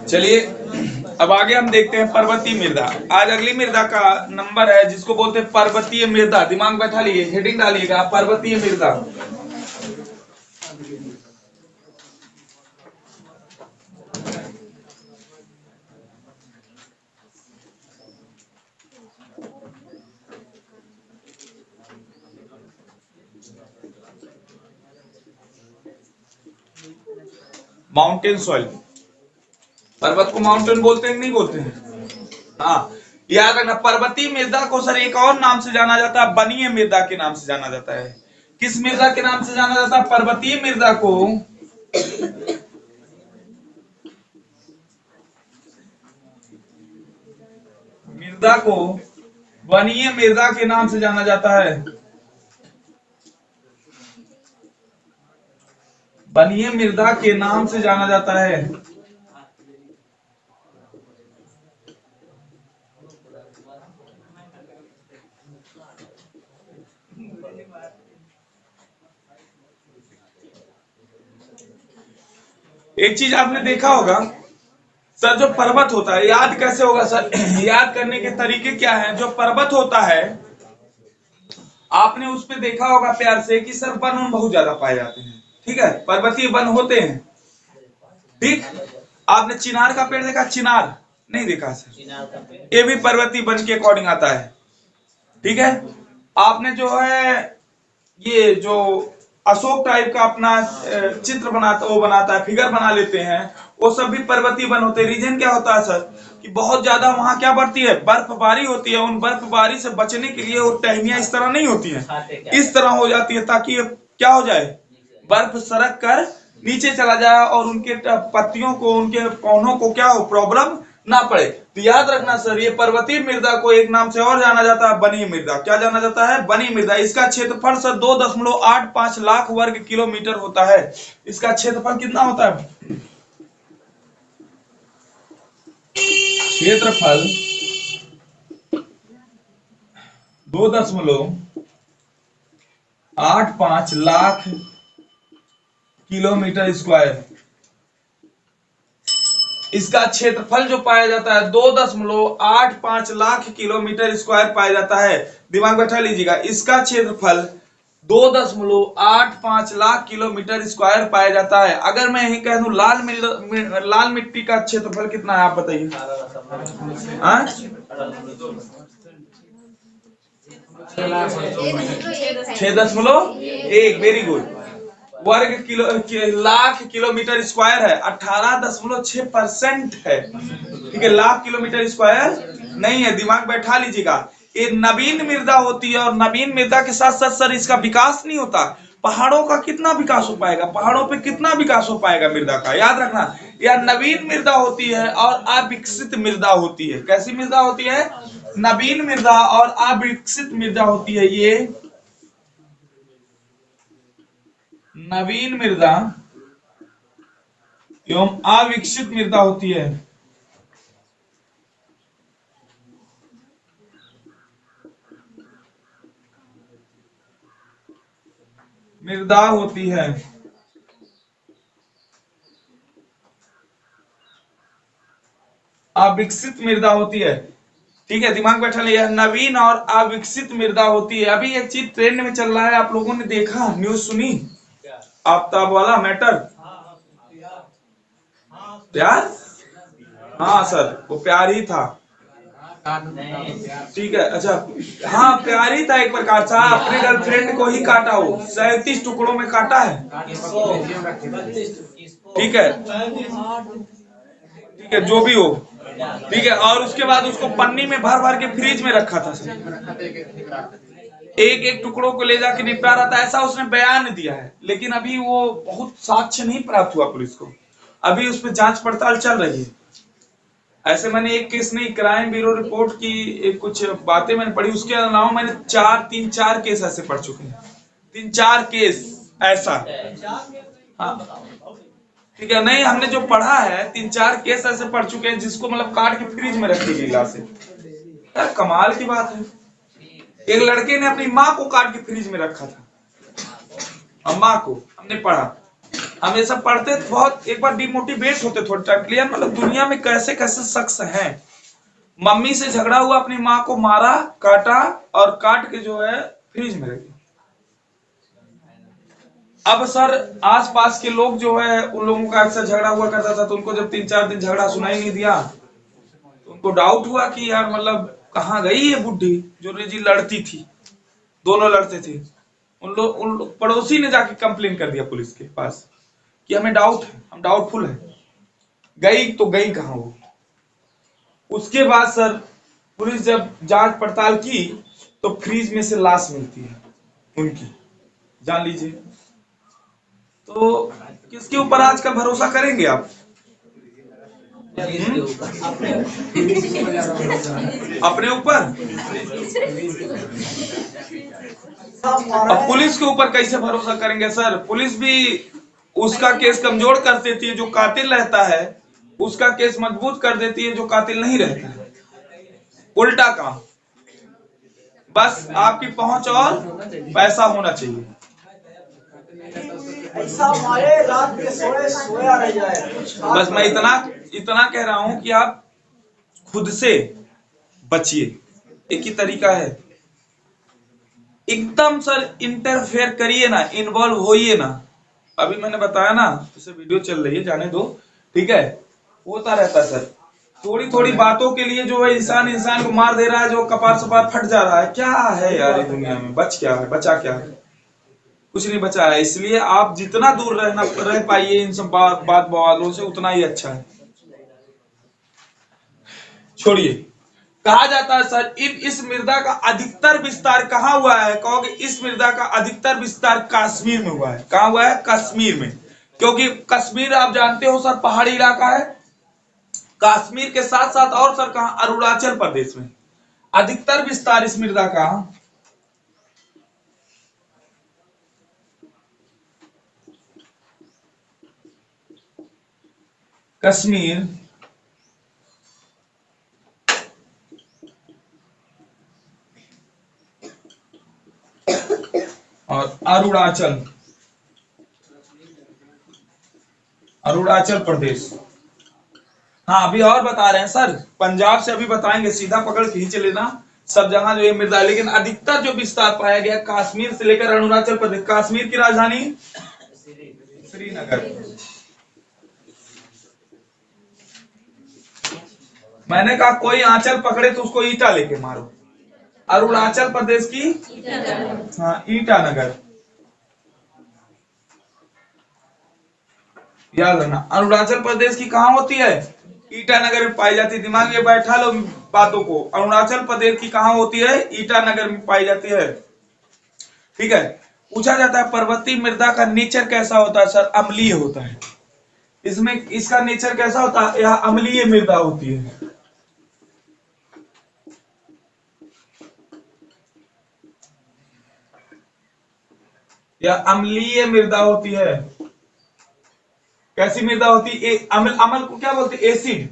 चलिए अब आगे हम देखते हैं पर्वतीय मृदा। आज अगली मृदा का नंबर है जिसको बोलते हैं पर्वतीय मृदा। दिमाग बैठा लिए, हेडिंग डालिएगा पर्वतीय मृदा। माउंटेन सॉइल, पर्वत को माउंटेन बोलते हैं नहीं बोलते हैं? हाँ, याद रखना पर्वतीय मृदा को सर एक और नाम से जाना जाता है, बनीय मृदा के नाम से जाना जाता है। किस मृदा के नाम से जाना जाता है? पर्वतीय मृदा को वनीय मृदा के नाम से जाना जाता है। वनीय मृदा के नाम से जाना जाता है। एक चीज आपने देखा होगा सर, जो पर्वत होता है, याद कैसे होगा सर? याद करने के तरीके क्या हैं? जो पर्वत होता है आपने उस पे देखा होगा प्यार से कि सर वन बहुत ज्यादा पाए जाते हैं, ठीक है, पर्वतीय वन होते हैं, ठीक। आपने चिनार का पेड़ देखा? चिनार नहीं देखा सर, ये भी पर्वतीय वन के अकॉर्डिंग आता है, ठीक है। आपने जो है ये जो अशोक टाइप का अपना चित्र बनाता है, फिगर बना लेते हैं, वो सब भी पर्वतीय वन होते हैं। रीजन क्या होता है सर कि बहुत ज्यादा वहां क्या बढ़ती है? बर्फबारी होती है। उन बर्फबारी से बचने के लिए वो टहनियां इस तरह नहीं होती है, इस तरह हो जाती है ताकि क्या हो जाए, बर्फ सरक कर नीचे चला जाए और उनके पत्तियों को, उनके पौधों को क्या हो, प्रॉब्लम ना पड़े। तो याद रखना सर, ये पर्वतीय मृदा को एक नाम से और जाना जाता है, बनीय मृदा। क्या जाना जाता है? बनीय मृदा। इसका क्षेत्रफल सर 2.85 लाख वर्ग किलोमीटर होता है। इसका क्षेत्रफल कितना होता है? क्षेत्रफल 2.85 लाख किलोमीटर स्क्वायर। इसका क्षेत्रफल जो पाया जाता है 2.85 लाख किलोमीटर स्क्वायर पाया जाता है। दिमाग बैठा लीजिएगा, इसका क्षेत्रफल 2.85 लाख किलोमीटर स्क्वायर पाया जाता है। अगर मैं यही कह दूं लाल मिट्टी का क्षेत्रफल कितना है, आप बताइए। 6.1, very good, lakh kilometre square है। 18.6% है, ठीक है, लाख किलोमीटर स्क्वायर नहीं है। दिमाग बैठा लीजिएगा, ये नवीन मृदा होती है और नवीन मृदा के साथ साथ सर इसका विकास नहीं होता। पहाड़ों का कितना विकास हो पाएगा? पहाड़ों पे कितना विकास हो पाएगा मृदा का? याद रखना, यह नवीन मृदा होती है और अविकसित मृदा होती है। कैसी मृदा होती है? नवीन मृदा और अविकसित मृदा होती है। ये नवीन मृदा एवं अविकसित मृदा होती है। मृदा होती है अविकसित मृदा होती है, ठीक है। दिमाग बैठा लिया, नवीन और अविकसित मृदा होती है। अभी एक चीज ट्रेंड में चल रहा है, आप लोगों ने देखा, न्यूज सुनी, आफ्ताब वाला मैटर, प्यार। हाँ सर, वो प्यार ही था, ठीक है। अच्छा, हाँ प्यार ही था एक प्रकार से। अपने गर्लफ्रेंड को ही काटा, वो 37 टुकड़ों में काटा है, ठीक है, ठीक है, जो भी हो, ठीक है। और उसके बाद उसको पन्नी में भर भर के फ्रिज में रखा था सर, एक एक टुकड़ों को ले जाके निपटा रहा था, ऐसा उसने बयान दिया है। लेकिन अभी वो बहुत साक्ष्य नहीं प्राप्त हुआ पुलिस को, अभी उस पर जांच पड़ताल चल रही है। ऐसे मैंने एक केस नहीं, क्राइम ब्यूरो रिपोर्ट की कुछ बातें मैंने पढ़ी, उसके अलावा मैंने 3-4 केस ऐसे पढ़ चुके हैं, 3-4 केस ऐसा। हाँ ठीक है, नहीं हमने जो पढ़ा है 3-4 केस ऐसे पढ़ चुके हैं जिसको मतलब काट के फ्रिज में रखी गई लाशें। यार कमाल की बात है, एक लड़के ने अपनी माँ को काट के फ्रिज में रखा था, और माँ को हमने पढ़ा, हम ये सब पढ़ते तो बहुत एक बार डिमोटिवेट होते थोड़े टाइम के लिए, मतलब दुनिया में कैसे कैसे शख्स हैं। मम्मी से झगड़ा हुआ, अपनी माँ को मारा, काटा और काट के जो है फ्रिज में रख दिया। अब सर आसपास के लोग जो है उन लोगों का अक्सर झगड़ा हुआ करता था, तो उनको जब 3-4 दिन झगड़ा सुनाई नहीं दिया तो उनको डाउट हुआ कि यार मतलब कहाँ गई ये बुढ़ी जो जी लड़ती थी, दोनों लड़ते थे। उन लोग पड़ोसी ने जाके कंप्लेन कर दिया पुलिस के पास कि हमें डाउट है, हम डाउटफुल है। गई तो गई कहाँ वो। उसके बाद सर पुलिस जब जांच पड़ताल की तो फ्रिज में से लाश मिलती है उनकी, जान लीजिए। तो किसके ऊपर आजकल भरोसा करेंगे आप? अपने ऊपर। अब पुलिस के ऊपर कैसे भरोसा करेंगे सर? पुलिस भी उसका केस कमजोर कर देती है जो कातिल रहता है, उसका केस मजबूत कर देती है जो कातिल नहीं रहता है। उल्टा काम। बस आपकी पहुंच और पैसा होना चाहिए। बस मैं इतना कह रहा हूं कि आप खुद से बचिए। एक ही तरीका है, एकदम सर इंटरफेयर करिए ना, इन्वॉल्व होइए ना। अभी मैंने बताया ना, जैसे वीडियो चल रही है, जाने दो, ठीक है। होता रहता है सर, थोड़ी थोड़ी बातों के लिए जो है इंसान को मार दे रहा है, जो कपार सपार फट जा रहा है। क्या है यार ये दुनिया में, क्या है, बचा क्या है? कुछ नहीं बचा है। इसलिए आप जितना दूर रह पाइए इन सब बात बवालों से, उतना ही अच्छा है। छोड़िए। कहा जाता है सर इस मृदा का अधिकतर विस्तार कहाँ हुआ है? कहोगे इस मृदा का अधिकतर विस्तार कश्मीर में हुआ है। कहाँ हुआ है? कश्मीर में। क्योंकि कश्मीर आप जानते हो सर पहाड़ी इलाका है। कश्मीर के साथ साथ और सर कहाँ? अरुणाचल प्रदेश में अधिकतर विस्तार इस मृदा का कश्मीर और अरुणाचल प्रदेश। हाँ अभी और बता रहे हैं सर, पंजाब से अभी बताएंगे, सीधा पकड़ के ही चले ना। सब जगह जो ये मृदा, लेकिन अधिकतर जो विस्तार पाया गया कश्मीर से लेकर अरुणाचल प्रदेश। कश्मीर की राजधानी श्रीनगर। मैंने कहा कोई आंचल पकड़े तो उसको ईटा लेके मारो। अरुणाचल प्रदेश की हाँ ईटानगर, याद रखना। अरुणाचल प्रदेश की कहाँ होती है? ईटानगर में पाई जाती है। दिमाग में बैठा लो बातों को। अरुणाचल प्रदेश की कहाँ होती है? ईटानगर में पाई जाती है। ठीक है। पूछा जाता है पर्वतीय मृदा का नेचर कैसा होता है? सर अम्लीय होता है। इसमें इसका नेचर कैसा होता है? यह अम्लीय मृदा होती है। यह अम्लीय मृदा होती है। कैसी मृदा होती है? अम्ल को क्या बोलते हैं? एसिड।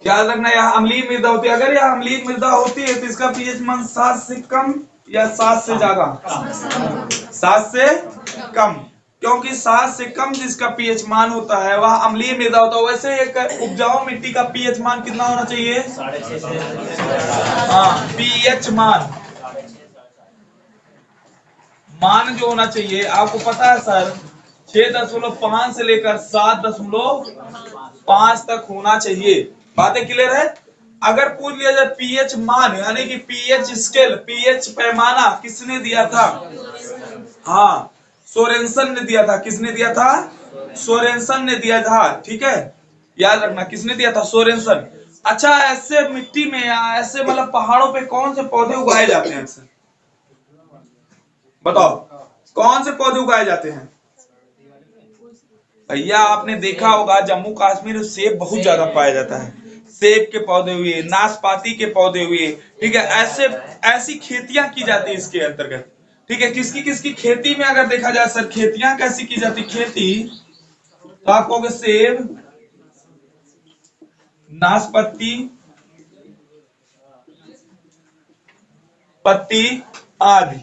याद रखना यह अम्लीय मृदा होती है। अगर यह अम्लीय मृदा होती है तो इसका पीएच मान 7 से कम या 7 से ज्यादा? 7 से कम। क्योंकि 7 से कम जिसका पीएच मान होता है वह अम्लीय मृदा होता है। वैसे एक उपजाऊ मिट्टी का पीएच मान कितना होना चाहिए? 6.5 हाँ पीएच मान जो होना चाहिए आपको पता है सर, 6.5 से लेकर 7.5 तक होना चाहिए। बातें क्लियर है? अगर पूछ लिया जाए पीएच मान यानी कि पीएच स्केल, पीएच पैमाना किसने दिया था? हाँ सोरेनसन ने दिया था। किसने दिया था? सोरेनसन ने दिया था। ठीक है, याद रखना किसने दिया था? सोरेनसन। अच्छा ऐसे मिट्टी में या ऐसे मतलब पहाड़ों पे कौन से पौधे उगाए जाते हैं? बताओ कौन से पौधे उगाए जाते हैं? भैया आपने देखा होगा जम्मू कश्मीर में सेब बहुत ज्यादा पाया जाता है। सेब के पौधे हुए, नाशपाती के पौधे हुए, ठीक है। ऐसे ऐसी खेतियां की जाती है इसके अंतर्गत। ठीक है, किसकी किसकी खेती में अगर देखा जाए सर, खेतियां कैसी की जाती? खेती तो आप कहोगे सेब, नाशपाती, पत्ती आदि,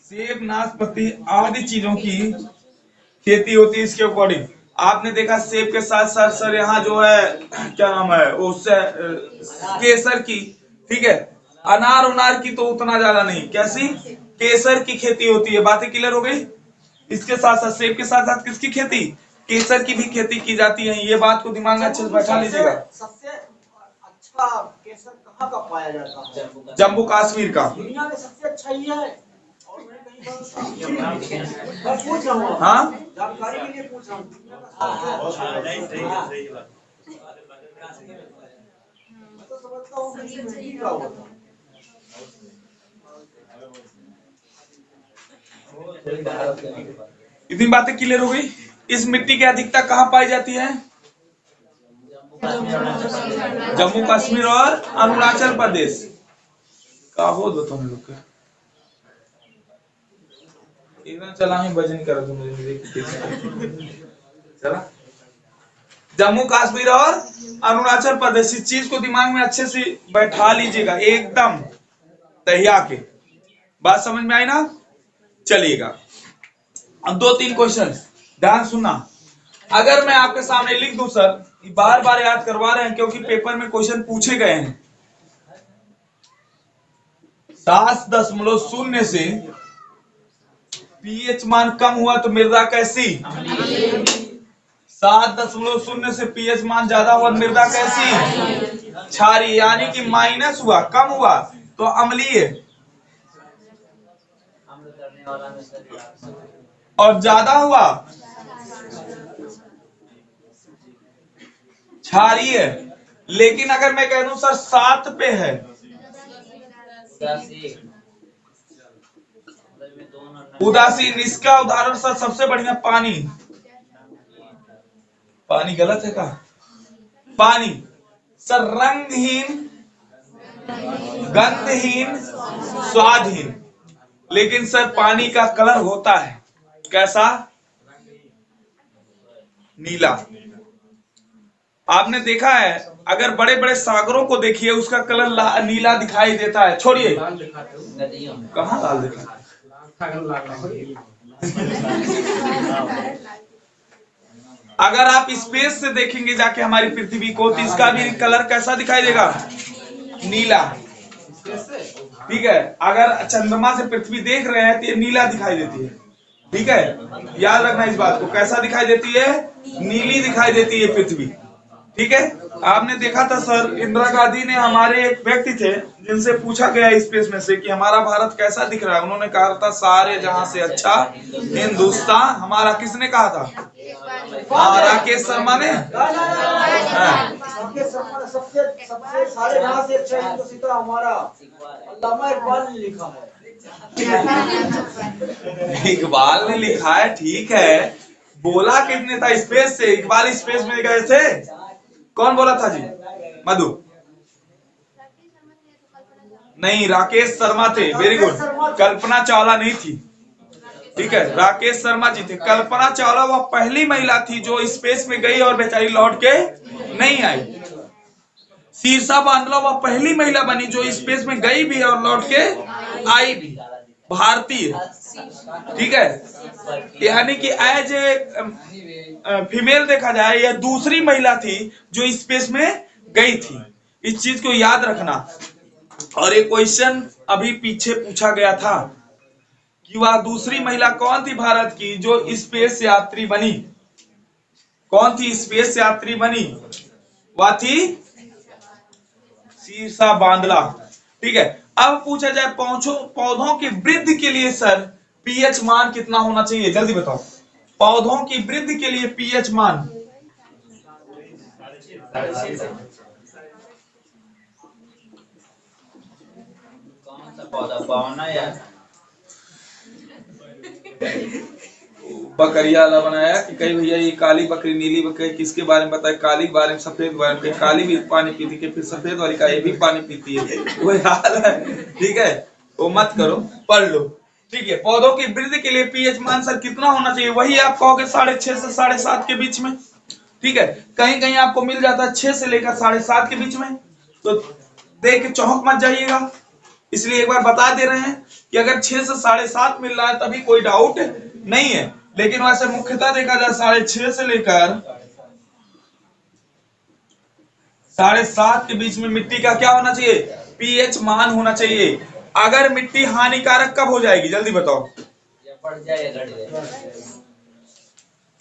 सेब नाशपाती आदि चीजों की खेती होती है इसके अकॉर्डिंग। आपने देखा सेब के साथ साथ सर यहाँ जो है क्या नाम है उससे केसर की, ठीक है, अनार उनार की तो उतना ज्यादा नहीं, कैसी केसर की खेती होती है। बातें क्लियर हो गई। इसके साथ साथ सेब के साथ साथ किसकी खेती, केसर की भी खेती की जाती है। ये बात को दिमाग में अच्छे से बैठा लीजिएगा। सबसे अच्छा केसर कहाँ का पाया जाता है? जम्मू कश्मीर का। दुनिया में सबसे अच्छा ही है और मैं पूछ रहा हूँ, हाँ जानकारी के लिए पूछ रहा हूँ। मैं तो समझता हूँ कि महंगी का होता है। इतनी बातें क्लियर हो गई। इस मिट्टी की अधिकता कहाँ पाई जाती है? जम्मू कश्मीर और अरुणाचल प्रदेश का हो दो तुम लोग का इधर चला ही भजन कर दो मुझे चला। जम्मू कश्मीर और अरुणाचल प्रदेश, इस चीज को दिमाग में अच्छे से बैठा लीजिएगा एकदम तहिया के। बात समझ में आई ना? चलिएगा अब 2-3 क्वेश्चन ध्यान सुनना। अगर मैं आपके सामने लिख दूं सर, बार बार याद करवा रहे हैं क्योंकि पेपर में क्वेश्चन पूछे गए हैं। 7.0 से पीएच मान कम हुआ तो मृदा कैसी? 7.0 से पीएच मान ज्यादा हुआ मृदा कैसी? क्षारीय, यानी कि माइनस हुआ, कम हुआ तो अम्लीय, और ज्यादा हुआ क्षारीय। लेकिन अगर मैं कह दूं सर 7 पे है, उदासीन। इसका उदाहरण सर सबसे बढ़िया पानी। पानी गलत है का? पानी सर रंगहीन, गंधहीन, स्वादहीन। लेकिन सर पानी का कलर होता है कैसा? नीला। आपने देखा है अगर बड़े बड़े सागरों को देखिए उसका कलर नीला दिखाई देता है। छोड़िए कहाँ लाल दिखा, अगर आप स्पेस से देखेंगे जाके हमारी पृथ्वी को तो इसका भी कलर कैसा दिखाई देगा? नीला। ठीक है, अगर चंद्रमा से पृथ्वी देख रहे हैं तो ये नीला दिखाई देती है। ठीक है, याद रखना इस बात को, कैसा दिखाई देती है? नीली दिखाई देती है पृथ्वी। ठीक है, आपने देखा था सर इंदिरा गांधी ने, हमारे एक व्यक्ति थे जिनसे पूछा गया स्पेस में से कि हमारा भारत कैसा दिख रहा है, उन्होंने कहा था सारे जहां से अच्छा हिंदुस्तान हमारा। किसने कहा था? राकेश शर्मा ने। सबसे सारे जहां से अच्छा हिंदुस्तान हमारा अल्लामा इकबाल ने लिखा है। इकबाल ने लिखा है, ठीक है, बोला किसने था स्पेस से? इकबाल स्पेस में गए थे। कौन बोला था जी? मधु नहीं, राकेश शर्मा थे। वेरी गुड, कल्पना चावला नहीं थी। ठीक है, राकेश शर्मा जी थे। कल्पना चावला वह पहली महिला थी जो स्पेस में गई और बेचारी लौट के नहीं आई। शीर्षा बांदला वह पहली महिला बनी जो स्पेस में गई भी और लौट के आई भी, भारतीय। ठीक है, यानी कि एज ए फीमेल देखा जाए यह दूसरी महिला थी जो स्पेस में गई थी। इस चीज को याद रखना। और एक क्वेश्चन अभी पीछे पूछा गया था कि वह दूसरी महिला कौन थी भारत की जो स्पेस यात्री बनी? कौन थी स्पेस यात्री बनी? वह थी शीर्षा बांदला। ठीक है, अब पूछा जाए पौधों की वृद्धि के लिए सर पीएच मान कितना होना चाहिए? जल्दी बताओ। पौधों की वृद्धि के लिए पीएच मान कौन सा पौधा? पौना या बकरिया वाला बनाया कि कई भैया ये काली बकरी नीली बकरी किसके बारे में बताए? काली के बारे में, सफेद के बारे में। काली भी पानी पीती है, फिर सफेद वाली का ये भी पानी पीती है, वो हाल है। ठीक है, वो मत करो, पढ़ लो। ठीक है, पौधों की वृद्धि के लिए पीएच मान सर कितना होना चाहिए? वही आप कहोगे 6.5 से 7.5 के बीच में। ठीक है, कहीं कहीं आपको मिल जाता है 6 से लेकर 7.5 के बीच में, तो देख के चौंक मत जाइएगा। इसलिए एक बार बता दे रहे हैं कि अगर 6 से 7.5 मिल रहा है तभी कोई डाउट नहीं है, लेकिन वैसे मुख्यतः देखा जाए 6.5 से लेकर 7.5 के बीच में मिट्टी का क्या होना चाहिए, पीएच मान होना चाहिए। अगर मिट्टी हानिकारक कब हो जाएगी, जल्दी बताओ, बढ़ जाए या घट जाए,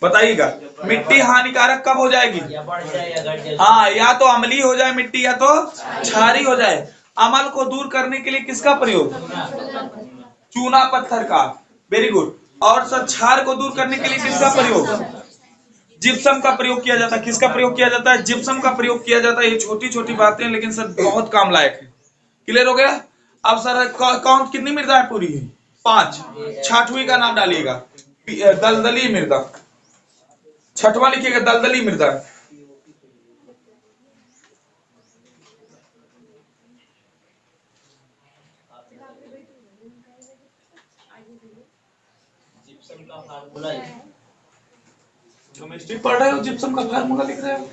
बताइएगा, मिट्टी हानिकारक कब हो जाएगी, या बढ़ जाए या घट जाए। हाँ, या तो अम्लीय हो जाए मिट्टी या तो क्षारीय हो जाए। अमल को दूर करने के लिए किसका प्रयोग, चूना पत्थर का, वेरी गुड। और सर क्षार को दूर करने के लिए किसका प्रयोग, जिप्सम का प्रयोग किया जाता है। किसका प्रयोग किया जाता है, जिप्सम का प्रयोग किया जाता है। ये छोटी छोटी बातें लेकिन सर बहुत काम लायक है। क्लियर हो गया। अब सर काउंट कितनी मृदा है पूरी, 5। 6वीं का नाम डालिएगा, दलदली मृदा। 6वां लिखिएगा, दलदली मृदा। जिप्सम का फार्मूला केमिस्ट्री पढ़ रहे हो, जिप्सम का फार्मूला लिख रहे हो।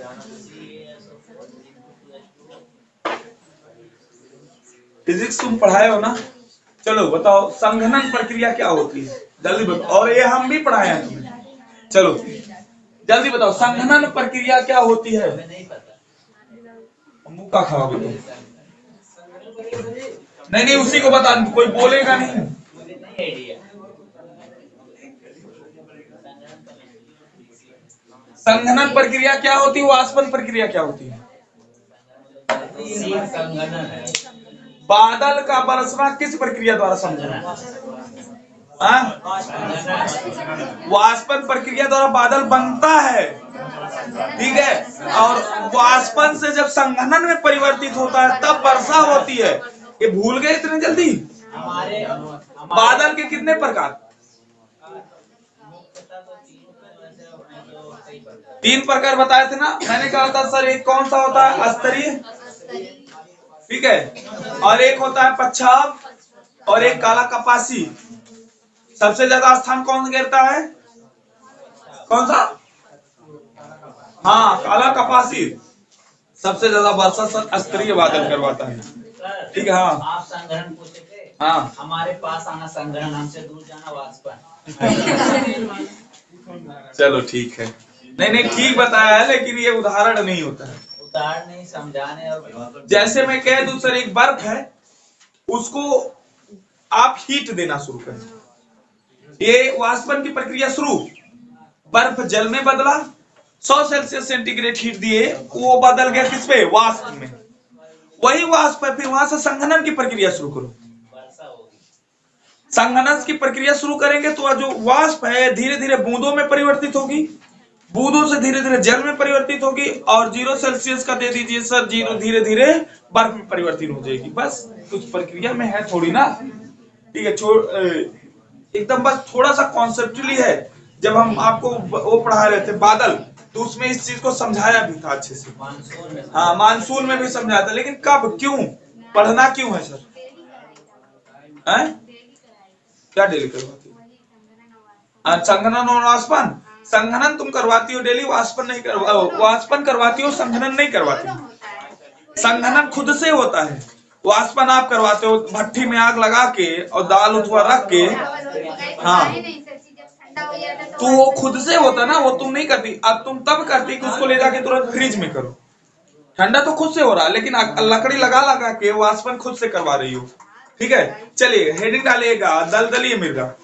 फिजिक्स तुम पढ़ाए हो ना। चलो बताओ, संघनन प्रक्रिया क्या होती है, जल्दी बताओ। और ये हम भी पढ़ाए हैं तुम्हें। चलो जल्दी बताओ, संघनन प्रक्रिया क्या होती है। नहीं पता, मुक्का खाओगे तुम। नहीं नहीं, उसी को बता, कोई बोलेगा नहीं। मुझे नहीं आइडिया। संघनन प्रक्रिया क्या होती है, वाष्पन प्रक्रिया क्या होती है। संघनन है, बादल का बरसना किस प्रक्रिया द्वारा समझना, वाष्पन प्रक्रिया द्वारा बादल बनता है, ठीक है। और वाष्पन से जब संघनन में परिवर्तित होता है तब वर्षा होती है। ये भूल गए इतने जल्दी। हमारे बादल के कितने प्रकार, 3 प्रकार बताए थे ना। मैंने कहा था सर एक कौन सा होता है, स्तरीय, ठीक है, और एक होता है पच्छाव, और एक काला कपासी। सबसे ज्यादा स्थान कौन घेरता है, कौन सा, हाँ काला कपासी। सबसे ज्यादा वर्षा सर स्तरीय बादल करवाता है, ठीक है। हाँ आप संग्रहण पूछे थे, हाँ, हमारे पास आना संग्रहण, हमसे दूर जाना वाष्पन। चलो ठीक है। नहीं नहीं ठीक बताया है, लेकिन ये उदाहरण नहीं होता है। उदाहरण नहीं, समझाने। और जैसे मैं कह दूं सर एक बर्फ है, उसको आप हीट देना शुरू करें, ये वाष्पन की प्रक्रिया शुरू। बर्फ जल में बदला, 100 सेल्सियस सेंटीग्रेड हीट दिए, वो बदल गया किस पे, वाष्प में। वही वाष्प है, फिर वहां से संघनन की प्रक्रिया शुरू करो। वर्षा होगी, संघनन की प्रक्रिया शुरू करेंगे तो जो वाष्प है धीरे धीरे बूंदों में परिवर्तित होगी, बूंदों से धीरे धीरे जल में परिवर्तित होगी, और 0 सेल्सियस का दे दीजिए सर, 0 धीरे धीरे बर्फ में परिवर्तित हो जाएगी। बस कुछ प्रक्रिया में है थोड़ी ना, ठीक है। एकदम बस थोड़ा सा कॉन्सेप्चुअली है। जब हम आपको वो पढ़ा रहे थे बादल, तो उसमें इस चीज को समझाया भी था अच्छे से। मानसून में। हाँ मानसून में भी समझाया था, लेकिन कब, क्यों पढ़ना क्यों है सर, हैं? क्या डेली करवाती हो, संघनन और वाष्पन। संघनन तुम करवाती हो डेली, वाष्पन नहीं वाष्पन करवाती हो, संघनन नहीं करवाती हो। संघनन खुद से होता है, वाष्पन आप करवाते हो भट्टी में आग लगा के और दाल उठवा रख के। हाँ तो वो खुद से होता ना, वो तुम नहीं करती। अब तुम तब करती कि उसको ले जाके तुरंत फ्रिज में करो। ठंडा तो खुद से हो रहा है, लेकिन लकड़ी लगा लगा के वाष्पन खुद से करवा रही हो, ठीक है। चलिए हेडिंग डालिएगा, दलदली मृदा।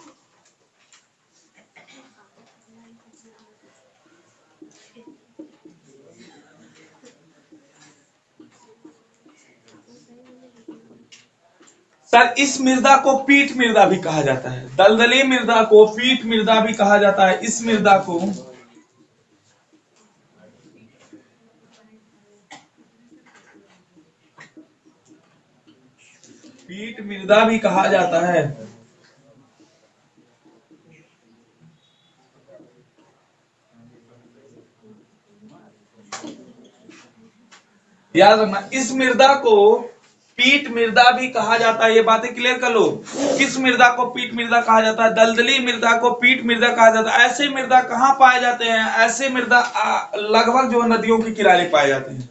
सर इस मृदा को पीठ मृदा भी कहा जाता है, दलदली मृदा को पीठ मृदा भी कहा जाता है। इस मृदा को पीठ मृदा भी कहा जाता है। याद रखना, इस मृदा को पीठ मृदा भी कहा जाता है। ये बातें क्लियर कर लो। किस मृदा को पीठ मृदा कहा जाता है, दलदली मृदा को पीठ मृदा कहा जाता है। ऐसे मृदा कहाँ पाए जाते हैं, ऐसे मृदा लगभग जो नदियों के किनारे पाए जाते हैं।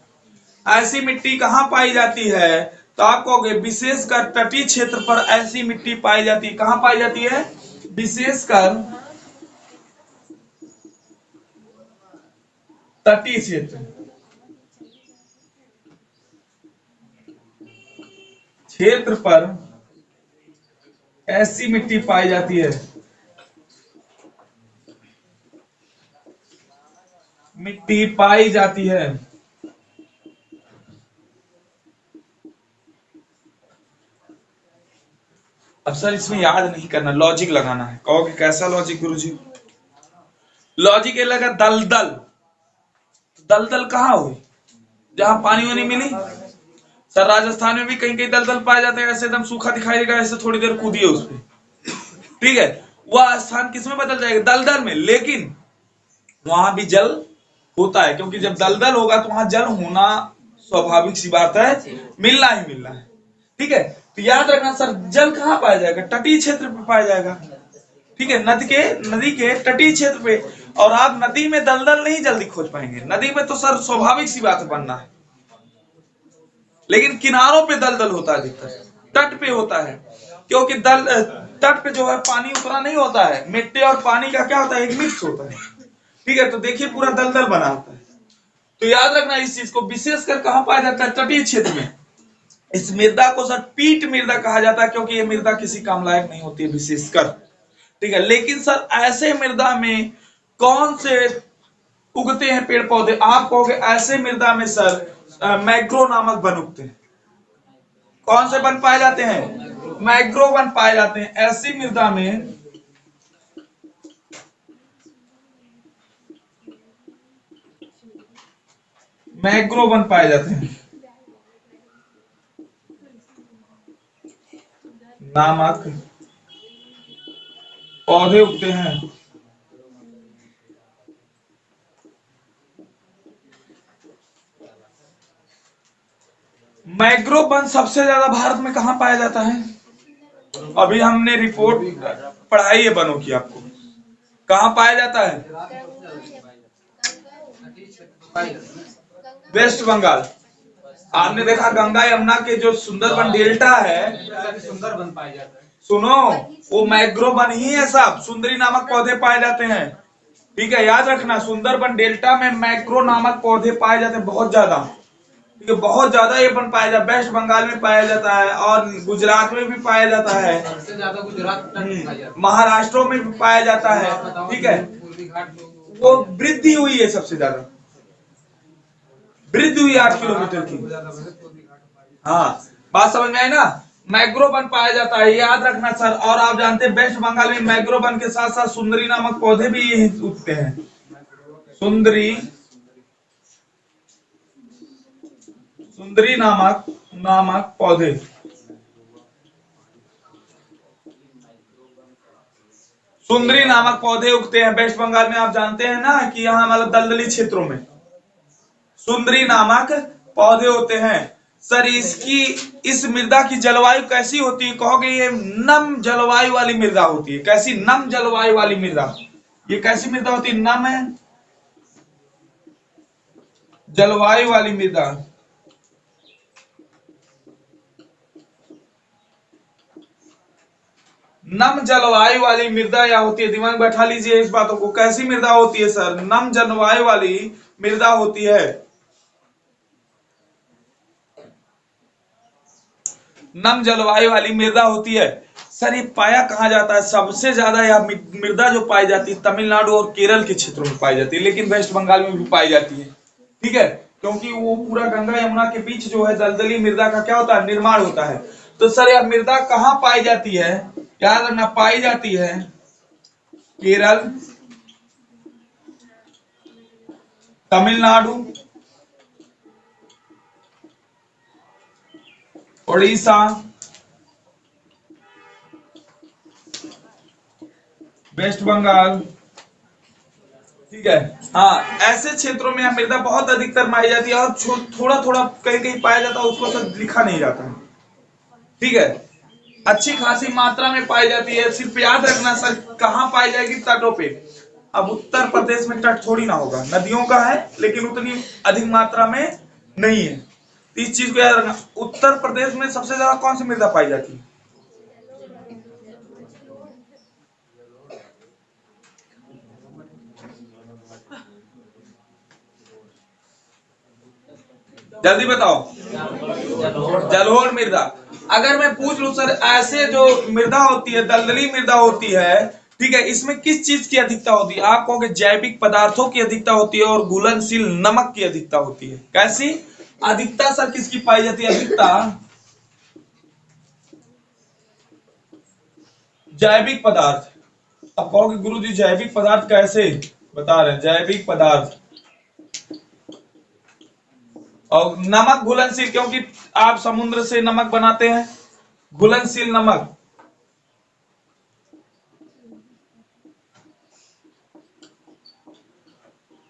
ऐसी मिट्टी कहाँ पाई जाती है, तो आप कहोगे विशेषकर तटीय क्षेत्र पर ऐसी मिट्टी पाई जाती है। कहां पाई जाती है? विशेषकर तटीय क्षेत्र पर ऐसी मिट्टी पाई जाती है, मिट्टी पाई जाती है। अब सर इसमें याद नहीं करना, लॉजिक लगाना है। कहोगे कैसा लॉजिक गुरुजी? लॉजिक ये लगा दलदल। दलदल कहाँ हुई? जहां पानी वानी मिली। सर राजस्थान में भी कहीं कहीं दलदल पाए जाते हैं, ऐसे एकदम सूखा दिखाई देगा, ऐसे थोड़ी देर कूदिए उस पे, ठीक है, वह स्थान किस में बदल जाएगा? दलदल में। लेकिन वहां भी जल होता है, क्योंकि जब दलदल होगा तो वहां जल होना स्वाभाविक सी बात है, मिलना ही मिलना है, ठीक है। तो याद रखना सर, जल कहाँ पाया जाएगा? तटीय क्षेत्र पे पाया जाएगा, ठीक है, नदी के तटीय क्षेत्र पे। और आप नदी में दलदल नहीं जल्दी खोज पाएंगे। नदी में तो सर स्वाभाविक सी बात है बनना है, लेकिन किनारों पे दलदल होता है अधिकतर, तट पे होता है, क्योंकि तट पे जो है पानी उतना नहीं होता है, मिट्टी और पानी का क्या होता है? एक मिक्स होता है, ठीक है। तो देखिए पूरा दलदल बना होता है। तो याद रखना इस चीज को, विशेषकर कहां पाया जाता है? तटीय क्षेत्र में। इस मृदा को सर पीट मृदा कहा जाता है, क्योंकि ये मृदा किसी काम लायक नहीं होती है विशेषकर, ठीक है। लेकिन सर ऐसे मृदा में कौन से उगते हैं पेड़ पौधे? आप कहोगे ऐसे मृदा में सर मैग्रो नामक वन उगते हैं। कौन से वन पाए जाते हैं? मैग्रो वन पाए जाते हैं। ऐसी मृदा में मैग्रो वन पाए जाते हैं नामक पौधे उगते हैं। मैग्रो वन सबसे ज्यादा भारत में कहां पाया जाता है? अभी हमने रिपोर्ट पढ़ाई है वनों की आपको, कहां पाया जाता है? वेस्ट बंगाल। आपने देखा गंगा यमुना के जो सुंदरबन डेल्टा है, सुंदरबन पाया जाता है। सुनो, वो मैग्रो वन ही है साहब, सुंदरी नामक पौधे पाए जाते हैं, ठीक है। याद रखना सुंदरबन डेल्टा में मैग्रो नामक पौधे पाए जाते हैं बहुत ज्यादा, ठीक है, बहुत ज्यादा ये वन पाया जाता है। वेस्ट बंगाल में पाया जाता है और गुजरात में भी पाया जाता है, सबसे ज्यादा गुजरात, महाराष्ट्र में भी पाया जाता है, ठीक है। वो वृद्धि हुई है, सबसे ज्यादा वृद्धि हुई 8 किलोमीटर की। हाँ, बात समझ में आई ना? मैग्रो वन पाया जाता है, याद रखना सर। और आप जानते हैं वेस्ट बंगाल में मैग्रो वन के साथ साथ सुंदरी नामक पौधे भी यही उगते हैं। सुंदरी नामक पौधे। सुंदरी नामक पौधे उगते हैं वेस्ट बंगाल में। आप जानते हैं ना कि यहाँ मतलब दलदली क्षेत्रों में सुंदरी नामक पौधे होते हैं। सर इस मृदा की जलवायु कैसी होती है? कहोगे ये नम जलवायु वाली मृदा होती है। कैसी? नम जलवायु वाली मृदा। ये कैसी मृदा होती है? नम है जलवायु वाली मृदा। नम जलवायु वाली मृदा या होती है, दिमाग बैठा लीजिए इस बातों को। कैसी मृदा होती है सर? नम जलवायु वाली मृदा होती है। नम जलवायु वाली मृदा होती है। सर ये पाया कहाँ जाता है? सबसे ज्यादा यह मृदा जो पाई जाती है तमिलनाडु और केरल के क्षेत्रों में पाई जाती है, लेकिन वेस्ट बंगाल में भी पाई जाती है, ठीक है, क्योंकि वो पूरा गंगा यमुना के बीच जो है दलदली मृदा का क्या होता है? निर्माण होता है। तो सर यह मृदा कहाँ पाई जाती है? याद रखना, पाई जाती है केरल, तमिलनाडु, उड़ीसा, वेस्ट बंगाल, ठीक है। हाँ, ऐसे क्षेत्रों में मृदा बहुत अधिकतर पाई जाती है और थोड़ा थोड़ा कहीं कहीं पाया जाता है, उसको सर लिखा नहीं जाता है, ठीक है। अच्छी खासी मात्रा में पाई जाती है। सिर्फ याद रखना सर कहाँ पाई जाएगी? तटों पे। अब उत्तर प्रदेश में तट थोड़ी ना होगा, नदियों का है लेकिन उतनी अधिक मात्रा में नहीं है, तो इस चीज को याद रखना। उत्तर प्रदेश में सबसे ज्यादा कौन सी मृदा पाई जाती है? जल्दी बताओ। जलोढ़ मृदा। अगर मैं पूछ लूं सर, ऐसे जो मृदा होती है, दलदली मृदा होती है, ठीक है, इसमें किस चीज की अधिकता होती है? आप कहोगे जैविक पदार्थों की अधिकता होती है और घुलनशील नमक की अधिकता होती है। कैसी अधिकता सर किसकी पाई जाती है? अधिकता जैविक पदार्थ। अब कहोगे गुरुजी जैविक पदार्थ कैसे बता रहे हैं? जैविक पदार्थ और नमक घुलनशील, क्योंकि आप समुद्र से नमक बनाते हैं। घुलनशील नमक,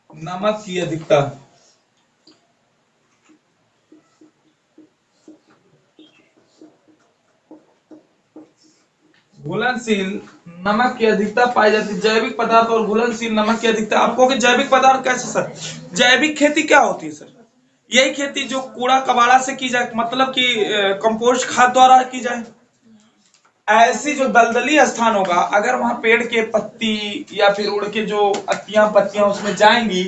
नमक की अधिकता। घुलनशील नमक की अधिकता पाई जाती है। जैविक पदार्थ और घुलनशील नमक की अधिकता। आप कहोगे जैविक पदार्थ कैसे सर? जैविक खेती क्या होती है सर? यही खेती जो कूड़ा कबाड़ा से की जाए, मतलब कि कंपोस्ट खाद द्वारा की जाए। ऐसी जो दलदली स्थान होगा, अगर वहां पेड़ के पत्ती या फिर उड़ के जो अत्तियां पत्तियां उसमें जाएंगी,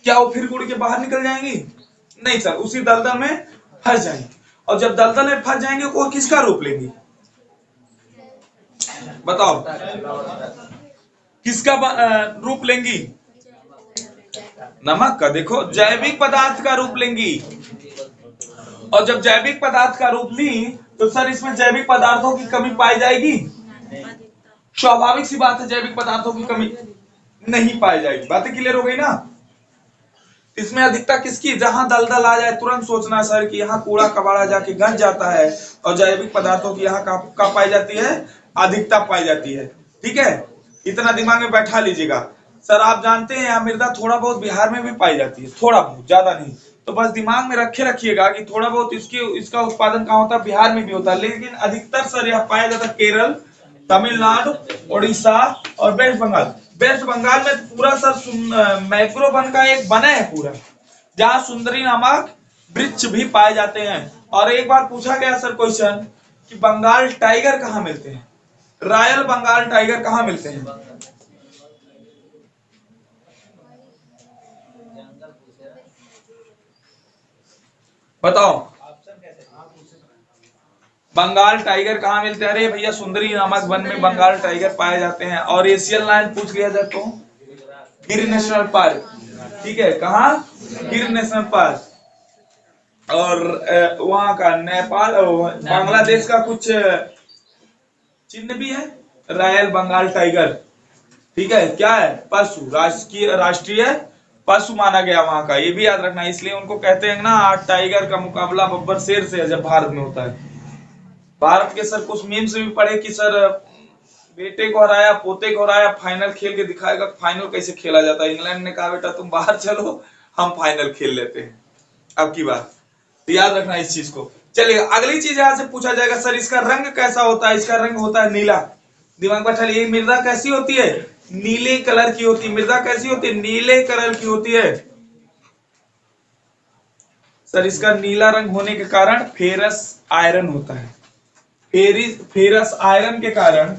क्या वो फिर उड़ के बाहर निकल जाएंगी? नहीं सर, उसी दलदल में फंस जाएंगी। और जब दलदल में फंस जाएंगे वो किसका रूप लेंगी? बताओ, किसका रूप लेंगी? नमक का। देखो, जैविक पदार्थ का रूप लेंगी। और जब जैविक पदार्थ का रूप ली तो सर इसमें जैविक पदार्थों की कमी पाई जाएगी? स्वाभाविक सी बात है, जैविक पदार्थों की कमी नहीं पाई जाएगी। बातें क्लियर हो गई ना? इसमें अधिकता किसकी? जहां दलदल आ जाए तुरंत सोचना सर कि यहाँ कूड़ा कबाड़ा जाके गंज जाता है, और जैविक पदार्थों की यहाँ का पाई जाती है? अधिकता पाई जाती है। ठीक है, इतना दिमाग में बैठा लीजिएगा। सर आप जानते हैं यहाँ मृदा थोड़ा बहुत बिहार में भी पाई जाती है, थोड़ा बहुत, ज्यादा नहीं। तो बस दिमाग में रखिएगा कि थोड़ा बहुत इसका उत्पादन कहाँ होता है? बिहार में भी होता है, लेकिन अधिकतर सर यह पाया जाता है केरल, तमिलनाडु, उड़ीसा और वेस्ट बंगाल। वेस्ट बंगाल में पूरा सर मैक्रो वन का एक बना है पूरा, जहां सुंदरी नामक वृक्ष भी पाए जाते हैं। और एक बार पूछा गया सर क्वेश्चन कि बंगाल टाइगर कहाँ मिलते हैं? रॉयल बंगाल टाइगर कहाँ मिलते हैं? बताओ, बंगाल टाइगर कहाँ मिलते हैं? अरे भैया, सुंदरी नामक वन में बंगाल टाइगर पाए जाते हैं। और एशियन लायन पूछ लिया जाए तो गिर नेशनल पार्क। ठीक है, कहाँ? गिर नेशनल पार्क। और वहां का नेपाल, बांग्लादेश का कुछ चिन्ह भी है, रॉयल बंगाल टाइगर। ठीक है, क्या है? पशु, राष्ट्रीय पशु माना गया वहां का, ये भी याद रखना। इसलिए उनको कहते हैं ना, टाइगर का मुकाबला बब्बर शेर से जब भारत में होता है। भारत के सर कुछ मीम्स भी पढ़े कि सर बेटे को हराया, पोते को हराया, फाइनल खेल के दिखाएगा फाइनल कैसे खेला जाता है। इंग्लैंड ने कहा बेटा तुम बाहर चलो, हम फाइनल खेल लेते हैं अब की बार। तो याद रखना इस चीज को। चलिए, अगली चीज यहां से पूछा जाएगा, सर इसका रंग कैसा होता है? इसका रंग होता है नीला। दिमाग बैठा लिए, मृदा कैसी होती है? नीले कलर की होती है। मृदा कैसी होती है? नीले कलर की होती है। सर इसका नीला रंग होने के कारण फेरस आयरन होता है। फेरस आयरन के कारण,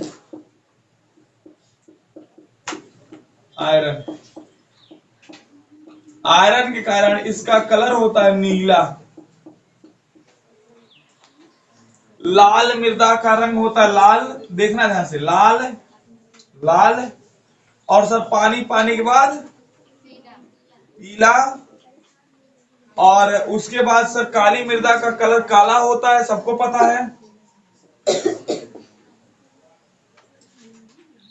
आयरन के कारण इसका कलर होता है नीला। लाल मृदा का रंग होता है लाल। देखना ध्यान से, लाल, लाल। और सर पानी के बाद पीला। और उसके बाद सर काली मृदा का कलर काला होता है, सबको पता है,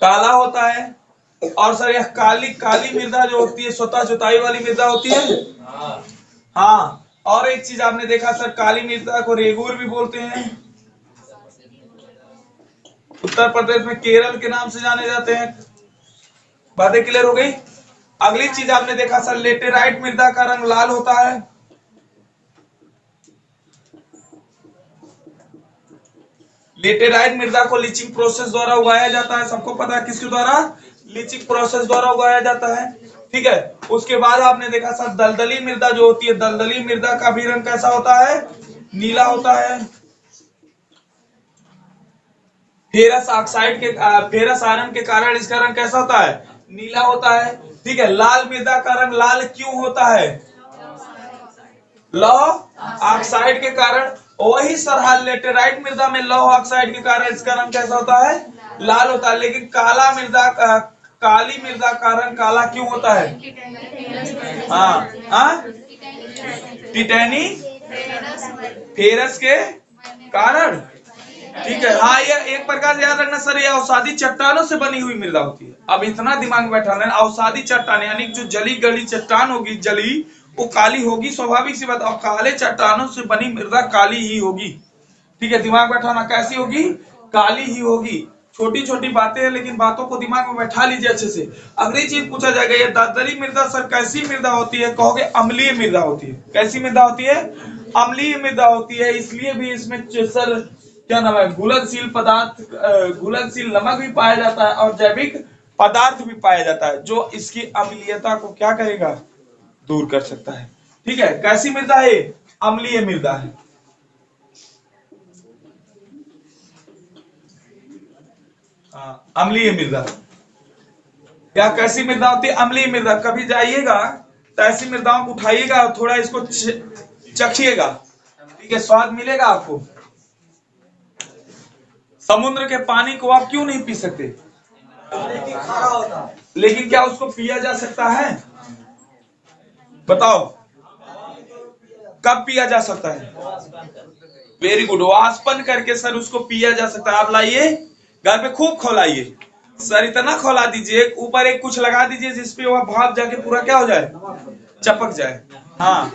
काला होता है। और सर यह काली मृदा जो होती है, स्वतः जुताई वाली मृदा होती है। हाँ, और एक चीज आपने देखा सर, काली मृदा को रेगूर भी बोलते हैं। उत्तर प्रदेश में केरल के नाम से जाने जाते हैं। बातें क्लियर हो गई? अगली चीज आपने देखा सर, लेटेराइट मृदा का रंग लाल होता है। लेटेराइट मृदा को लीचिंग प्रोसेस द्वारा उगाया जाता है, सबको पता है किसके द्वारा? लीचिंग प्रोसेस द्वारा उगाया जाता है। ठीक है। उसके बाद आपने देखा सर दलदली मृदा जो होती है, दलदली मृदा का भी रंग कैसा होता है? नीला होता है। फेरस ऑक्साइड के फेरस आयरन के कारण इसका रंग कैसा होता है? नीला होता है। ठीक है। लाल मृदा का रंग लाल क्यों होता है? लौह ऑक्साइड के कारण। वही सर लेटेराइट मृदा में लौह ऑक्साइड के कारण इसका रंग कैसा होता है? लाल होता है। लेकिन काला मृदा काली मृदा का रंग काला क्यों होता है? हाँ टिटैनी फेरस के कारण। ठीक है। हाँ, ये एक प्रकार से याद रखना सर, ये अवसादी चट्टानों से बनी हुई मृदा होती है। अब इतना दिमाग में बैठा लेना, अवसादी चट्टान यानी जो जली गली चट्टान होगी, जली वो काली होगी, स्वाभाविक सी बात। और काले चट्टानों से बनी मृदा काली ही होगी। ठीक है, दिमाग बैठाना। कैसी होगी? काली ही होगी। छोटी छोटी बातें हैं, लेकिन बातों को दिमाग में बैठा लीजिए अच्छे से। अगली चीज पूछा जाएगा, ये दलदली मृदा सर कैसी मृदा होती है? कहोगे अम्लीय मृदा होती है। कैसी मृदा होती है? अम्लीय मृदा होती है। इसलिए भी इसमें सर क्या नाम है, घुलनशील पदार्थ, घुलनशील नमक भी पाया जाता है और जैविक पदार्थ भी पाया जाता है, जो इसकी अम्लीयता को क्या करेगा? दूर कर सकता है। ठीक है। कैसी मृदा है? अम्लीय मृदा है। अम्लीय मृदा। क्या कैसी मृदा होती है? अम्लीय मृदा। कभी जाइएगा तो ऐसी मृदाओं को उठाइएगा और थोड़ा इसको चखिएगा। ठीक है, स्वाद मिलेगा आपको। समुद्र के पानी को आप क्यों नहीं पी सकते? खारा होता है। लेकिन क्या उसको पिया जा सकता है? बताओ, कब पिया जा सकता है? वेरी गुड, वाष्पन करके सर उसको पिया जा सकता है। आप लाइए घर पे, खूब खौलाइए सर, इतना खौला दीजिए, ऊपर एक कुछ लगा दीजिए जिसपे वह भाप जाके पूरा क्या हो जाए? चपक जाए। हाँ,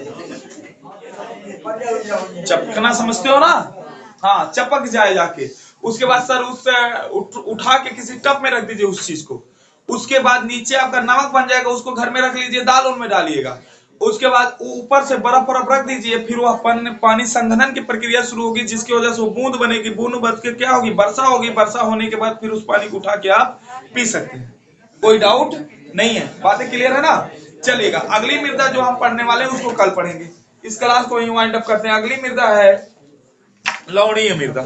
चपकना समझते हो ना? हाँ, चपक जाए जाके। उसके बाद सर उस उठा के किसी टब में रख दीजिए उस चीज को। उसके बाद नीचे आपका नमक बन जाएगा, उसको घर में रख लीजिए, दाल उनमें डालिएगा। उसके बाद ऊपर से बर्फ रख दीजिए। फिर वह पानी संघनन की प्रक्रिया शुरू होगी, जिसकी वजह से वो बूंद बनेगी। बूंद बन के क्या होगी? वर्षा होगी। वर्षा होने के बाद फिर उस पानी को उठा के आप पी सकते हैं। कोई डाउट नहीं है? बातें क्लियर है ना? चलिएगा, अगली मृदा जो हम पढ़ने वाले हैं उसको कल पढ़ेंगे। इस क्लास को यहीं वाइंड अप करते हैं। अगली मृदा है लवणीय मृदा।